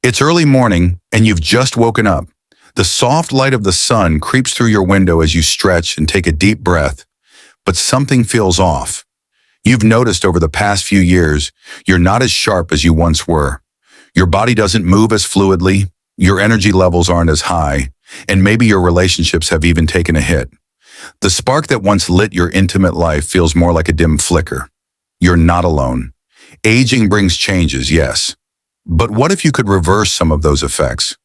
It's early morning and you've just woken up. The soft light of the sun creeps through your window as you stretch and take a deep breath, but something feels off. You've noticed over the past few years, you're not as sharp as you once were. Your body doesn't move as fluidly, your energy levels aren't as high, and maybe your relationships have even taken a hit. The spark that once lit your intimate life feels more like a dim flicker. You're not alone. Aging brings changes, yes. But what if you could reverse some of those effects?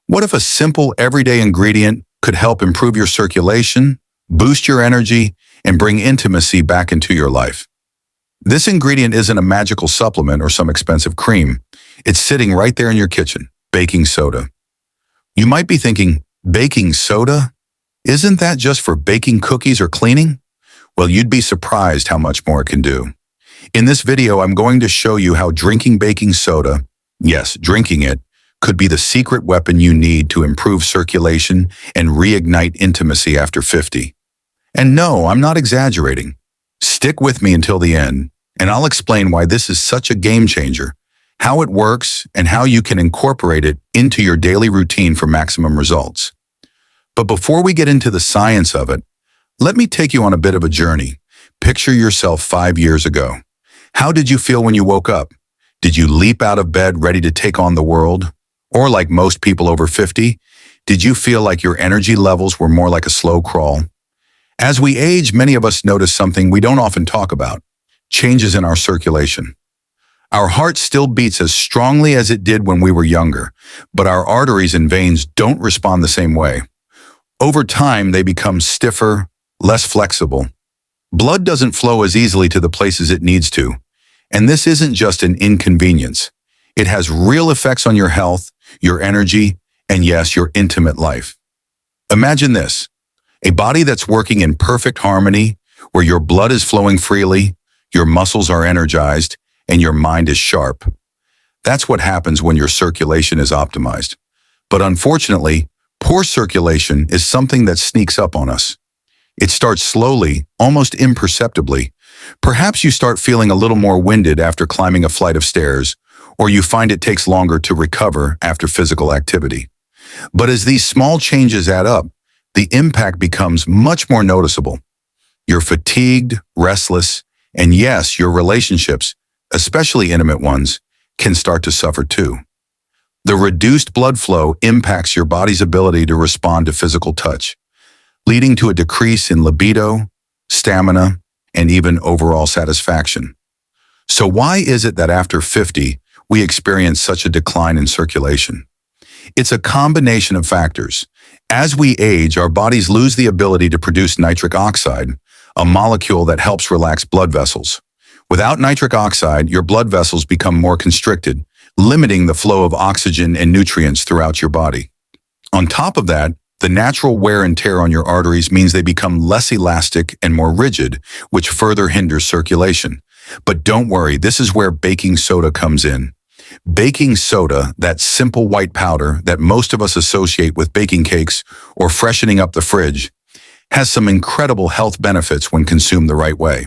What if a simple, everyday ingredient could help improve your circulation, boost your energy, and bring intimacy back into your life? This ingredient isn't a magical supplement or some expensive cream. It's sitting right there in your kitchen, baking soda. You might be thinking, baking soda? Isn't that just for baking cookies or cleaning? Well, you'd be surprised how much more it can do. In this video, I'm going to show you how drinking baking soda, yes, drinking it, could be the secret weapon you need to improve circulation and reignite intimacy after 50. And no, I'm not exaggerating. Stick with me until the end, and I'll explain why this is such a game changer, how it works, and how you can incorporate it into your daily routine for maximum results. But before we get into the science of it, let me take you on a bit of a journey. Picture yourself 5 years ago. How did you feel when you woke up? Did you leap out of bed ready to take on the world? Or like most people over 50, did you feel like your energy levels were more like a slow crawl? As we age, many of us notice something we don't often talk about: changes in our circulation. Our heart still beats as strongly as it did when we were younger, but our arteries and veins don't respond the same way. Over time, they become stiffer, less flexible. Blood doesn't flow as easily to the places it needs to. And this isn't just an inconvenience. It has real effects on your health, your energy, and yes, your intimate life. Imagine this: a body that's working in perfect harmony, where your blood is flowing freely, your muscles are energized, and your mind is sharp. That's what happens when your circulation is optimized. But unfortunately, poor circulation is something that sneaks up on us. It starts slowly, almost imperceptibly. Perhaps you start feeling a little more winded after climbing a flight of stairs, or you find it takes longer to recover after physical activity. But as these small changes add up, the impact becomes much more noticeable. You're fatigued, restless, and yes, your relationships, especially intimate ones, can start to suffer too. The reduced blood flow impacts your body's ability to respond to physical touch, leading to a decrease in libido, stamina, and even overall satisfaction. So why is it that after 50, we experience such a decline in circulation? It's a combination of factors. As we age, our bodies lose the ability to produce nitric oxide, a molecule that helps relax blood vessels. Without nitric oxide, your blood vessels become more constricted, limiting the flow of oxygen and nutrients throughout your body. On top of that, the natural wear and tear on your arteries means they become less elastic and more rigid, which further hinders circulation. But don't worry, this is where baking soda comes in. Baking soda, that simple white powder that most of us associate with baking cakes or freshening up the fridge, has some incredible health benefits when consumed the right way.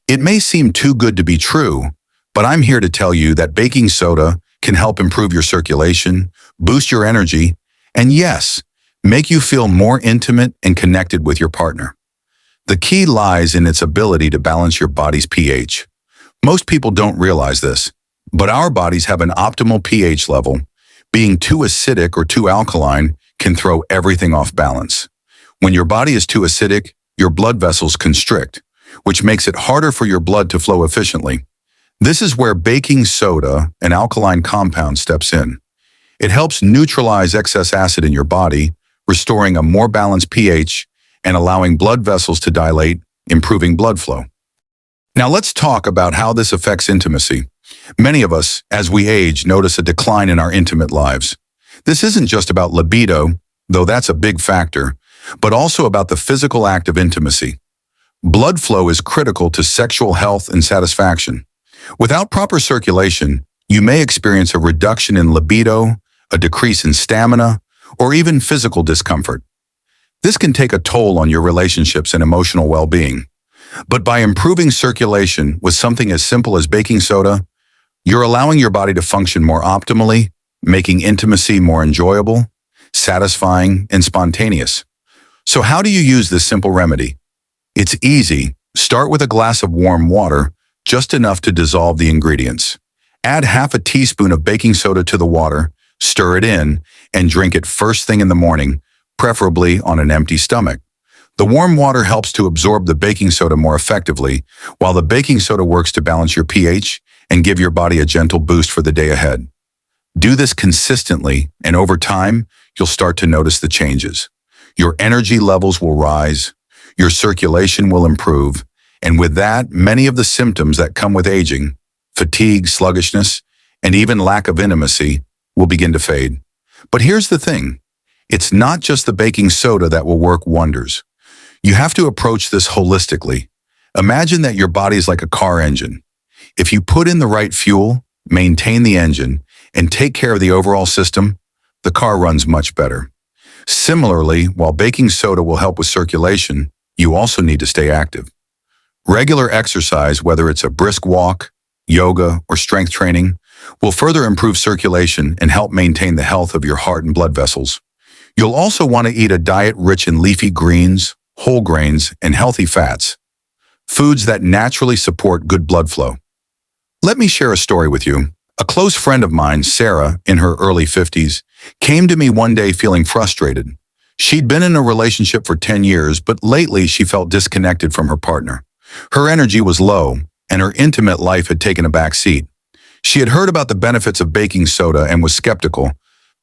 It may seem too good to be true, but I'm here to tell you that baking soda can help improve your circulation, boost your energy, and yes, make you feel more intimate and connected with your partner. The key lies in its ability to balance your body's pH. Most people don't realize this, but our bodies have an optimal pH level. Being too acidic or too alkaline can throw everything off balance. When your body is too acidic, your blood vessels constrict, which makes it harder for your blood to flow efficiently. This is where baking soda, an alkaline compound, steps in. It helps neutralize excess acid in your body, restoring a more balanced pH and allowing blood vessels to dilate, improving blood flow. Now let's talk about how this affects intimacy. Many of us, as we age, notice a decline in our intimate lives. This isn't just about libido, though that's a big factor, but also about the physical act of intimacy. Blood flow is critical to sexual health and satisfaction. Without proper circulation, you may experience a reduction in libido, a decrease in stamina, or even physical discomfort. This can take a toll on your relationships and emotional well-being. But by improving circulation with something as simple as baking soda, you're allowing your body to function more optimally, making intimacy more enjoyable, satisfying, and spontaneous. So how do you use this simple remedy? It's easy. Start with a glass of warm water, just enough to dissolve the ingredients. Add half a teaspoon of baking soda to the water, stir it in, and drink it first thing in the morning, preferably on an empty stomach. The warm water helps to absorb the baking soda more effectively, while the baking soda works to balance your pH and give your body a gentle boost for the day ahead. Do this consistently, and over time, you'll start to notice the changes. Your energy levels will rise, your circulation will improve, and with that, many of the symptoms that come with aging, fatigue, sluggishness, and even lack of intimacy, will begin to fade. But here's the thing. It's not just the baking soda that will work wonders. You have to approach this holistically. Imagine that your body is like a car engine. If you put in the right fuel, maintain the engine, and take care of the overall system, the car runs much better. Similarly, while baking soda will help with circulation, you also need to stay active. Regular exercise, whether it's a brisk walk, yoga, or strength training, will further improve circulation and help maintain the health of your heart and blood vessels. You'll also want to eat a diet rich in leafy greens, whole grains, and healthy fats, foods that naturally support good blood flow. Let me share a story with you. A close friend of mine, Sarah, in her early 50s, came to me one day feeling frustrated. She'd been in a relationship for 10 years, but lately she felt disconnected from her partner. Her energy was low, and her intimate life had taken a back seat. She had heard about the benefits of baking soda and was skeptical,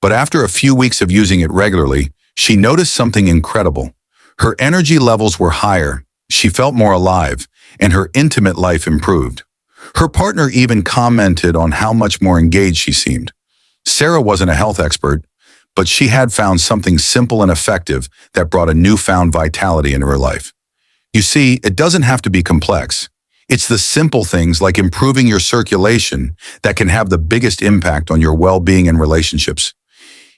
but after a few weeks of using it regularly, she noticed something incredible. Her energy levels were higher, she felt more alive, and her intimate life improved. Her partner even commented on how much more engaged she seemed. Sarah wasn't a health expert, but she had found something simple and effective that brought a newfound vitality into her life. You see, it doesn't have to be complex. It's the simple things like improving your circulation that can have the biggest impact on your well-being and relationships.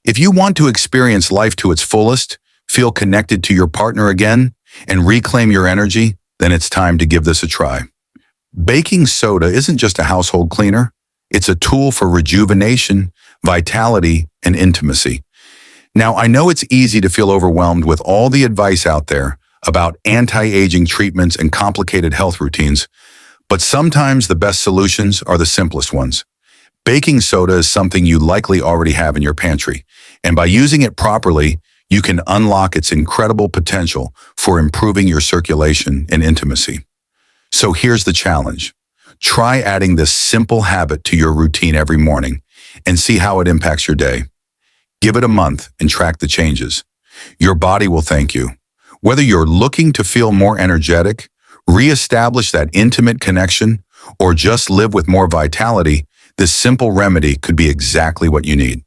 If you want to experience life to its fullest, feel connected to your partner again, and reclaim your energy, then it's time to give this a try. Baking soda isn't just a household cleaner. It's a tool for rejuvenation, vitality, and intimacy. Now, I know it's easy to feel overwhelmed with all the advice out there about anti-aging treatments and complicated health routines, but sometimes the best solutions are the simplest ones. Baking soda is something you likely already have in your pantry, and by using it properly, you can unlock its incredible potential for improving your circulation and intimacy. So here's the challenge. Try adding this simple habit to your routine every morning and see how it impacts your day. Give it a month and track the changes. Your body will thank you. Whether you're looking to feel more energetic, reestablish that intimate connection, or just live with more vitality, this simple remedy could be exactly what you need.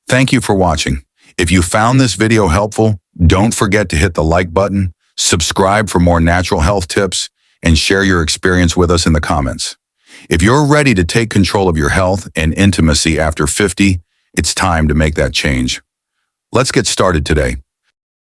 Thank you for watching. If you found this video helpful, don't forget to hit the like button, subscribe for more natural health tips, and share your experience with us in the comments. If you're ready to take control of your health and intimacy after 50, it's time to make that change. Let's get started today.